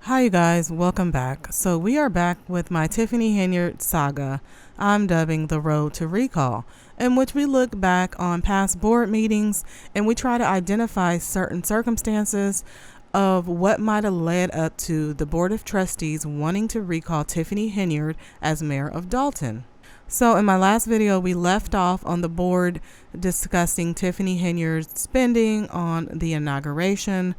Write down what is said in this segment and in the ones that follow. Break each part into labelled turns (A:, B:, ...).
A: Hi, you guys. Welcome back. So, we are back with my Tiffany Henyard saga I'm dubbing The Road to Recall, in which we look back on past board meetings and we try to identify certain circumstances of what might have led up to the Board of Trustees wanting to recall Tiffany Henyard as Mayor of Dolton. So, in my last video, we left off on the board discussing Tiffany Henyard's spending on the inauguration.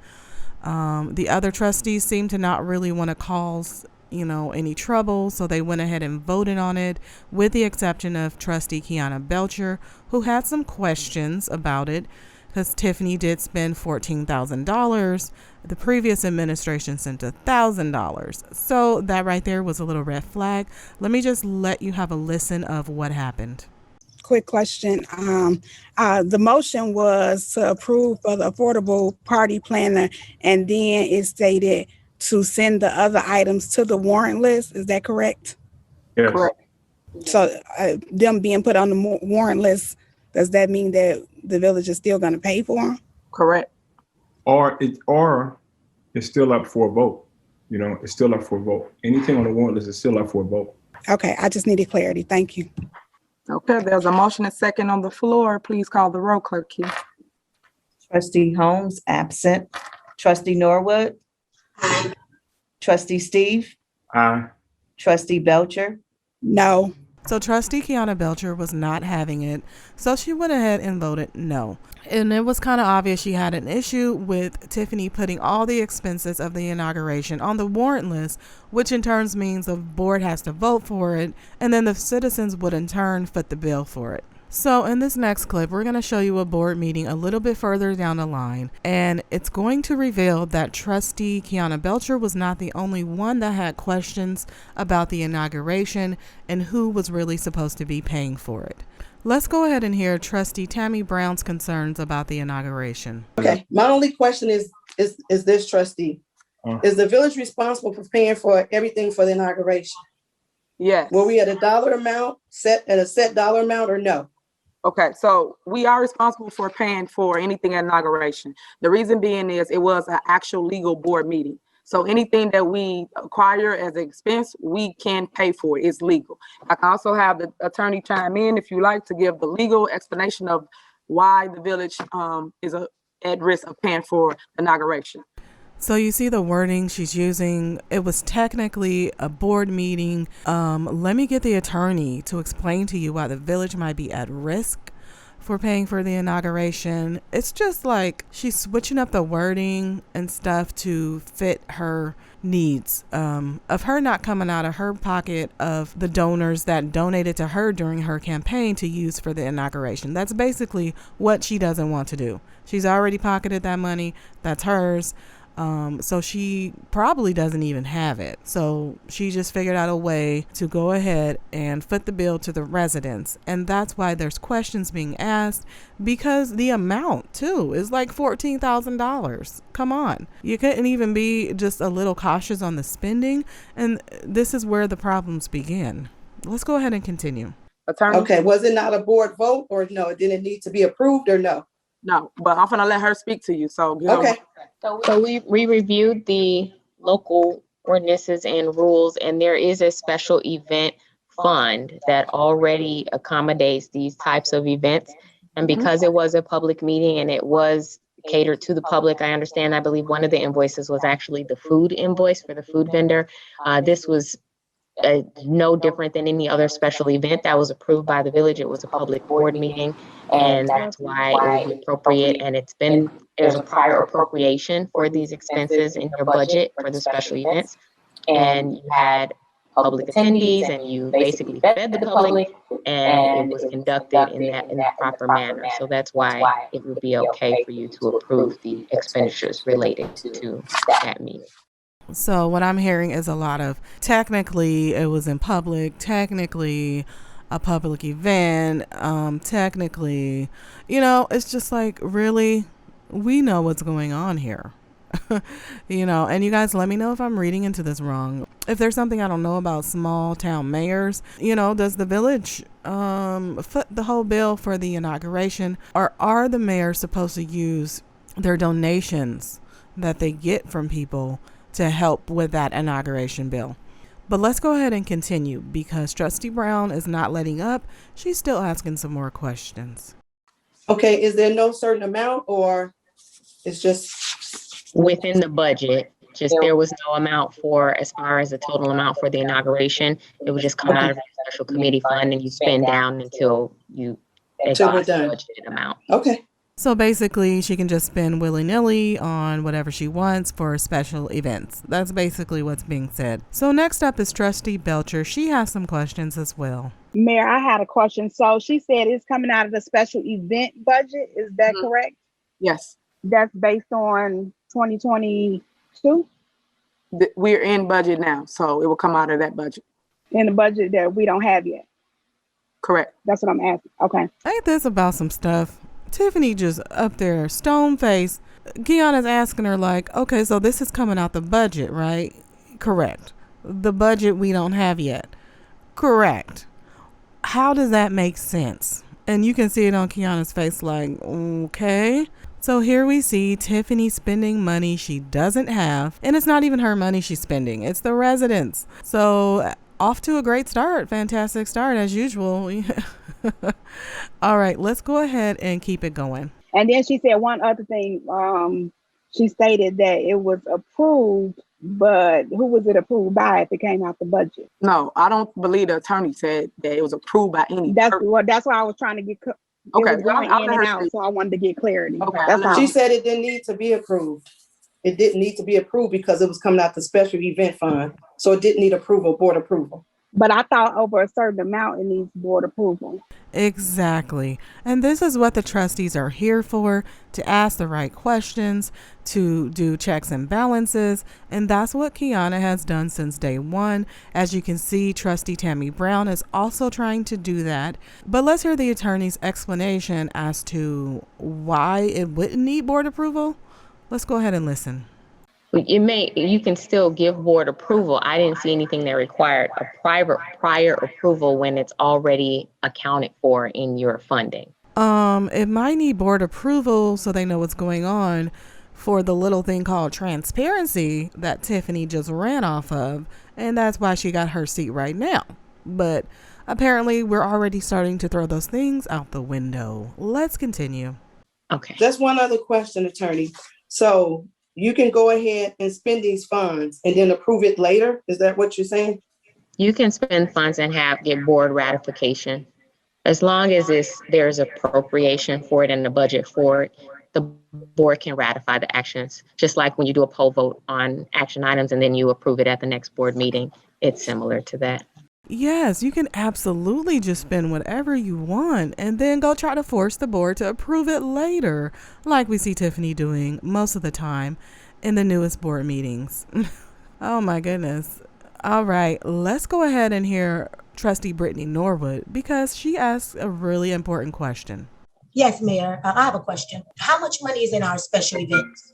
A: The other trustees seemed to not really want to cause, any trouble, so they went ahead and voted on it, with the exception of Trustee Kiana Belcher, who had some questions about it, because Tiffany did spend $14,000. The previous administration sent $1,000. So that right there was a little red flag. Let me just let you have a listen of what happened.
B: Quick question. The motion was to approve for the affordable party planner, and then it stated to send the other items to the warrant list. Is that correct?
C: Yes.
D: Correct.
B: So them being put on the warrant list, does that mean that the village is still going to pay for them?
D: Correct.
C: Or it's still up for a vote. It's still up for a vote. Anything on the warrant list is still up for a vote.
B: Okay, I just needed clarity. Thank you.
D: Okay, there's a motion and second on the floor. Please call the roll, Clerk Key.
E: Trustee Holmes, absent. Trustee Norwood. Trustee Steve.
C: Aye.
E: Trustee Belcher.
B: No.
A: So Trustee Kiana Belcher was not having it, so she went ahead and voted no. And it was kind of obvious she had an issue with Tiffany putting all the expenses of the inauguration on the warrant list, which in turn means the board has to vote for it, and then the citizens would in turn foot the bill for it. So in this next clip, we're going to show you a board meeting a little bit further down the line, and it's going to reveal that Trustee Kiana Belcher was not the only one that had questions about the inauguration and who was really supposed to be paying for it. Let's go ahead and hear Trustee Tammy Brown's concerns about the inauguration.
F: Okay, my only question is this, trustee. Is the village responsible for paying for everything for the inauguration?
D: Yes.
F: Were we at a dollar amount, set dollar amount, or no?
D: Okay, so we are responsible for paying for anything at inauguration. The reason being is it was an actual legal board meeting. So anything that we acquire as an expense, we can pay for it. It's legal. I can also have the attorney chime in if you like to give the legal explanation of why the village is at risk of paying for inauguration.
A: So you see the wording she's using. It was technically a board meeting. Let me get the attorney to explain to you why the village might be at risk for paying for the inauguration. It's just like she's switching up the wording and stuff to fit her needs, of her not coming out of her pocket of the donors that donated to her during her campaign to use for the inauguration. That's basically what she doesn't want to do. She's already pocketed that money. That's hers. So she probably doesn't even have it. So she just figured out a way to go ahead and foot the bill to the residents. And that's why there's questions being asked, because the amount too is like $14,000. Come on. You couldn't even be just a little cautious on the spending. And this is where the problems begin. Let's go ahead and continue.
D: Attorney?
F: Okay, was it not a board vote, or no, it didn't need to be approved, or no?
D: No, but I'm gonna let her speak to you. So
F: Okay.
G: So we reviewed the local ordinances and rules, and there is a special event fund that already accommodates these types of events. And because it was a public meeting and it was catered to the public, I understand, I believe one of the invoices was actually the food invoice for the food vendor. This was no different than any other special event that was approved by the village. It was a public board meeting, and that's why it was appropriate. And there's a prior appropriation for these expenses in your budget for the special events. And you had public attendees, and you basically fed the public, and it was conducted in that proper manner. So that's why it would be okay for you to approve the expenditures related to that meeting.
A: So what I'm hearing is a lot of technically it was in public, technically a public event, technically, it's just like, really, we know what's going on here. And you guys let me know if I'm reading into this wrong. If there's something I don't know about small town mayors, does the village foot the whole bill for the inauguration, or are the mayors supposed to use their donations that they get from people to help with that inauguration bill. But let's go ahead and continue because Trustee Brown is not letting up. She's still asking some more questions.
F: Okay, is there no certain amount or it's just?
G: Within the budget, just there was no amount for, as far as the total amount for the inauguration, it would just come out of a special committee fund and you spend down until you exhaust the budgeted amount.
F: Okay.
A: So basically, she can just spend willy-nilly on whatever she wants for special events. That's basically what's being said. So next up is Trustee Belcher. She has some questions as well.
B: Mayor, I had a question. So she said it's coming out of the special event budget. Is that correct?
D: Yes.
B: That's based on 2022?
D: We're in budget now, so it will come out of that budget.
B: In the budget that we don't have yet?
D: Correct.
B: That's what I'm asking. Okay.
A: Ain't this about some stuff? Tiffany just up there, stone face. Kiana's asking her like, okay, so this is coming out the budget, right? Correct. The budget we don't have yet. Correct. How does that make sense? And you can see it on Kiana's face like, okay. So here we see Tiffany spending money she doesn't have. And it's not even her money she's spending. It's the residents. So off to a great start. Fantastic start as usual. All right, let's go ahead and keep it going.
B: And then she said one other thing. She stated that it was approved, but who was it approved by if it came out the budget?
D: No, I don't believe the attorney said that it was approved by any.
B: That's why I was trying to get.
D: Okay,
B: it was going in and out, so I wanted to get clarity.
D: Okay,
B: that's all.
F: She said it didn't need to be approved. It didn't need to be approved because it was coming out the special event fund. So it didn't need approval, board approval.
B: But I thought over a certain amount it needs board approval.
A: Exactly. And this is what the trustees are here for, to ask the right questions, to do checks and balances. And that's what Kiana has done since day one. As you can see, Trustee Tammy Brown is also trying to do that. But let's hear the attorney's explanation as to why it wouldn't need board approval. Let's go ahead and listen.
G: You can still give board approval. I didn't see anything that required a prior approval when it's already accounted for in your funding.
A: It might need board approval so they know what's going on for the little thing called transparency that Tiffany just ran off of, and that's why she got her seat right now. But apparently we're already starting to throw those things out the window. Let's continue.
G: Okay.
F: Just one other question, attorney. So you can go ahead and spend these funds and then approve it later? Is that what you're saying?
G: You can spend funds and get board ratification. As long as there's appropriation for it and the budget for it, the board can ratify the actions. Just like when you do a poll vote on action items and then you approve it at the next board meeting, it's similar to that.
A: Yes, you can absolutely just spend whatever you want and then go try to force the board to approve it later, like we see Tiffany doing most of the time in the newest board meetings. Oh my goodness. All right, let's go ahead and hear Trustee Brittany Norwood because she asked a really important question.
H: Yes, Mayor, I have a question. How much money is in our special events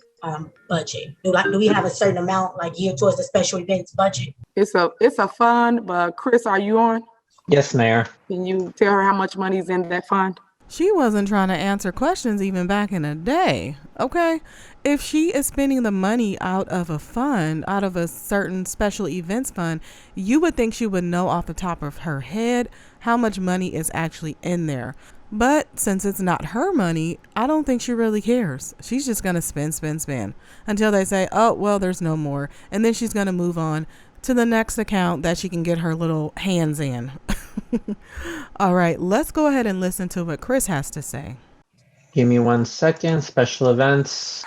H: budget? Do we have a certain amount geared towards the special events budget?
D: It's a fund, but Chris, are you on?
I: Yes, Mayor.
D: Can you tell her how much money is in that fund?
A: She wasn't trying to answer questions even back in the day, okay? If she is spending the money out of a fund, out of a certain special events fund, you would think she would know off the top of her head how much money is actually in there. But since it's not her money, I don't think she really cares. She's just going to spend until they say, oh, well, there's no more. And then she's going to move on to the next account that she can get her little hands in. All right, let's go ahead and listen to what Chris has to say.
I: Give me 1 second. Special events.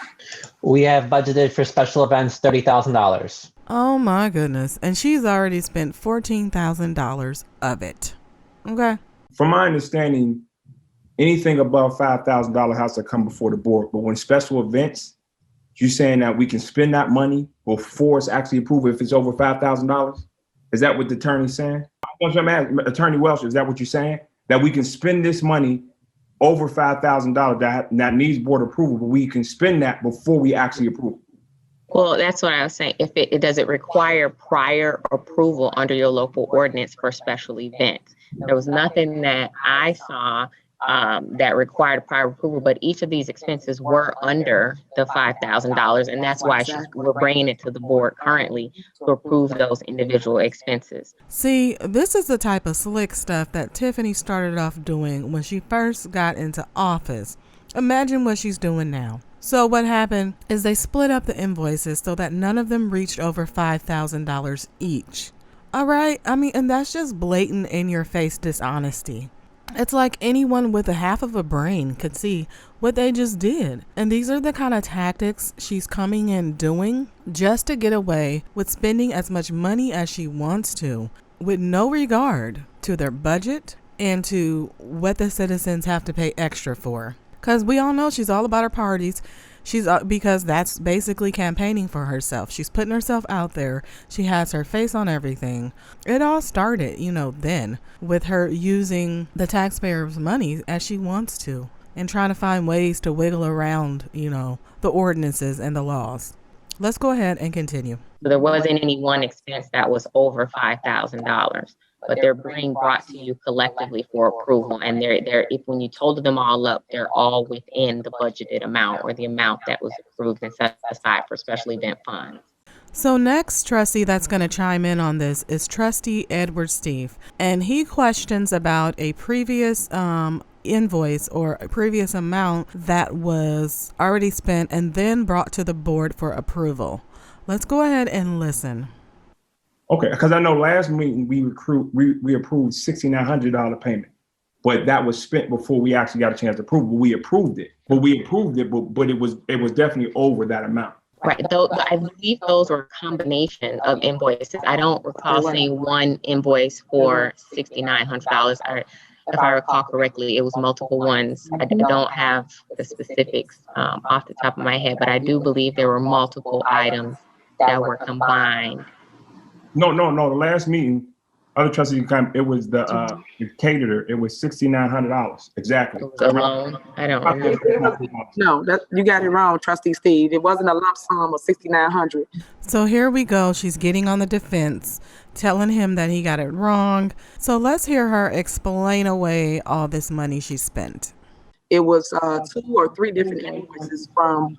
I: We have budgeted for special events $30,000.
A: Oh my goodness. And she's already spent $14,000 of it. Okay.
C: From my understanding, anything above $5,000 has to come before the board. But when special events, you're saying that we can spend that money before it's actually approved if it's over $5,000? Is that what the attorney's saying? Attorney Welsh, is that what you're saying? That we can spend this money over $5,000 that needs board approval, but we can spend that before we actually approve?
G: Well, that's what I was saying. If it does it require prior approval under your local ordinance for special events? There was nothing that I saw that required prior approval, but each of these expenses were under the $5,000, and that's why we're bringing it to the board currently to approve those individual expenses.
A: See, this is the type of slick stuff that Tiffany started off doing when she first got into office. Imagine what she's doing now. So what happened is they split up the invoices so that none of them reached over $5,000 each. All right. I mean, and that's just blatant in your face dishonesty. It's like anyone with a half of a brain could see what they just did. And these are the kind of tactics she's coming in doing just to get away with spending as much money as she wants to, with no regard to their budget and to what the citizens have to pay extra for. Because we all know she's all about her parties. Because that's basically campaigning for herself. She's putting herself out there. She has her face on everything. It all started, then with her using the taxpayers' money as she wants to and trying to find ways to wiggle around, the ordinances and the laws. Let's go ahead and continue.
G: So there wasn't any one expense that was over $5,000, but they're being brought to you collectively for approval. And if when you totaled them all up, they're all within the budgeted amount or the amount that was approved and set aside for special event funds.
A: So next trustee that's going to chime in on this is Trustee Edward Steve. And he questions about a previous invoice or a previous amount that was already spent and then brought to the board for approval. Let's go ahead and listen.
C: Okay, because I know last meeting we approved $6,900 payment, but that was spent before we actually got a chance to approve. But we approved it, but it was definitely over that amount.
G: Right. I believe those were a combination of invoices. I don't recall seeing one invoice for $6,900. If I recall correctly, it was multiple ones. I don't have the specifics off the top of my head, but I do believe there were multiple items that were combined.
C: No. The last meeting, other trustees came. It was the caterer. It was $6,900 exactly.
G: It was alone. I don't remember.
D: No, you got it wrong, Trustee Steve. It wasn't a lump sum of $6,900.
A: So here we go. She's getting on the defense, telling him that he got it wrong. So let's hear her explain away all this money she spent.
D: It was 2 or 3 different invoices from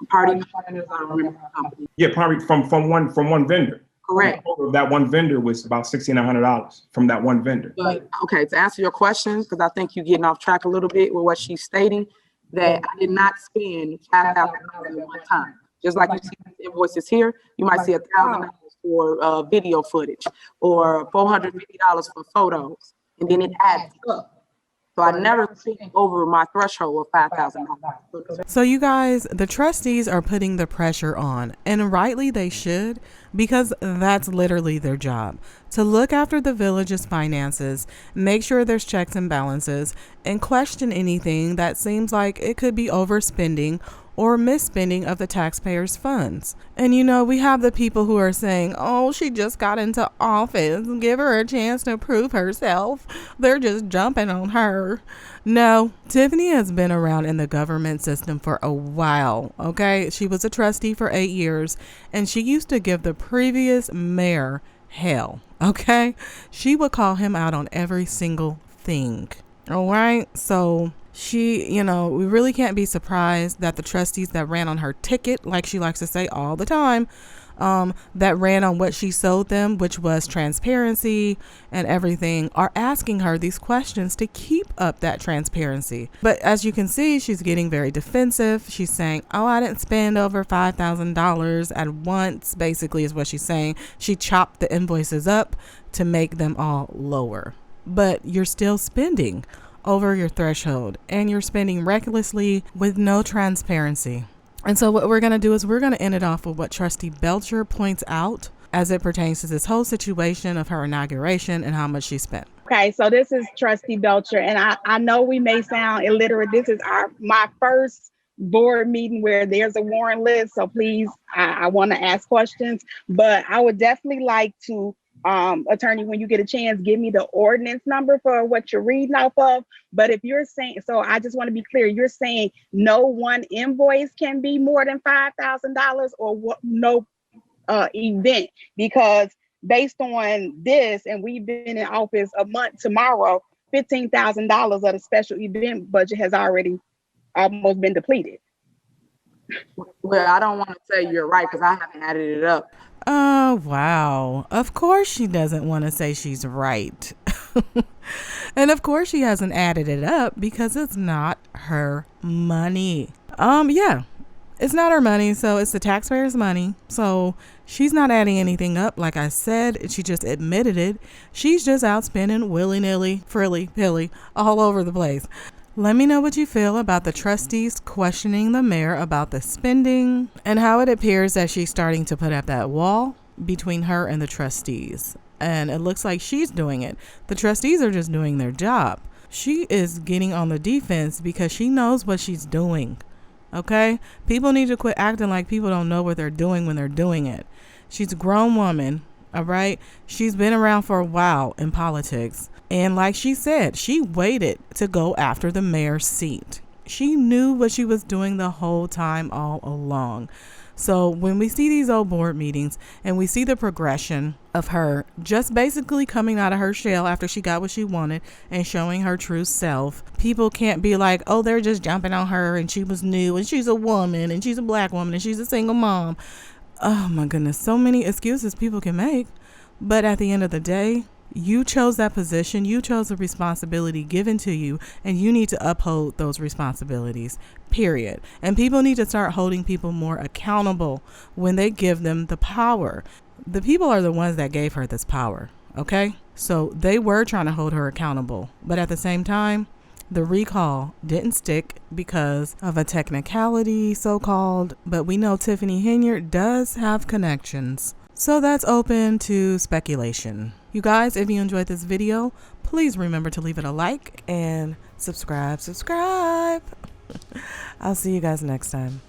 D: party planners. I don't remember the company.
C: Yeah, probably from one vendor.
D: Correct.
C: That one vendor was about $6,900 from that one vendor.
D: But okay, to answer your question, because I think you're getting off track a little bit with what she's stating, that I did not spend $5,000 at one time. Just like you see invoices here, you might see $1,000 for video footage or $450 for photos, and then it adds up. So I never spent over my threshold of $5,000.
A: So you guys, the trustees are putting the pressure on, and rightly they should, because that's literally their job, to look after the village's finances, make sure there's checks and balances, and question anything that seems like it could be overspending or misspending of the taxpayers' funds. And we have the people who are saying, oh, she just got into office, give her a chance to prove herself. They're just jumping on her. No, Tiffany has been around in the government system for a while, okay? She was a trustee for 8 years, and she used to give the previous mayor hell, okay? She would call him out on every single thing, all right? So she, we really can't be surprised that the trustees that ran on her ticket, like she likes to say all the time, that ran on what she sold them, which was transparency and everything, are asking her these questions to keep up that transparency. But as you can see, she's getting very defensive. She's saying, oh, I didn't spend over $5,000 at once, basically is what she's saying. She chopped the invoices up to make them all lower. But you're still spending over your threshold, and you're spending recklessly with no transparency. And so what we're going to do is we're going to end it off with what Trustee Belcher points out as it pertains to this whole situation of her inauguration and how much she spent.
B: Okay, so this is Trustee Belcher, and I know we may sound illiterate. This is my first board meeting where there's a warrant list, so please, I want to ask questions, but I would definitely like to attorney, when you get a chance, give me the ordinance number for what you're reading off of. But if you're saying, so I just want to be clear, you're saying no one invoice can be more than $5,000 or no event, because based on this, and we've been in office a month tomorrow, $15,000 of the special event budget has already almost been depleted.
D: Well, I don't want to say you're right because I haven't added it up.
A: Oh, wow. Of course she doesn't want to say she's right. And of course she hasn't added it up because it's not her money. Yeah, it's not her money. So it's the taxpayers' money. So she's not adding anything up. Like I said, she just admitted it. She's just out spending willy-nilly, frilly-pilly all over the place. Let me know what you feel about the trustees questioning the mayor about the spending and how it appears that she's starting to put up that wall between her and the trustees. And it looks like she's doing it. The trustees are just doing their job. She is getting on the defense because she knows what she's doing. Okay? People need to quit acting like people don't know what they're doing when they're doing it. She's a grown woman. All right? She's been around for a while in politics. And like she said, she waited to go after the mayor's seat. She knew what she was doing the whole time all along. So when we see these old board meetings and we see the progression of her just basically coming out of her shell after she got what she wanted and showing her true self, people can't be like, oh, they're just jumping on her and she was new and she's a woman and she's a black woman and she's a single mom. Oh my goodness, so many excuses people can make. But at the end of the day, you chose that position, you chose the responsibility given to you, and you need to uphold those responsibilities, period. And people need to start holding people more accountable when they give them the power. The people are the ones that gave her this power, okay? So they were trying to hold her accountable. But at the same time, the recall didn't stick because of a technicality, so-called. But we know Tiffany Henyard does have connections. So that's open to speculation. You guys, if you enjoyed this video, please remember to leave it a like and subscribe. I'll see you guys next time.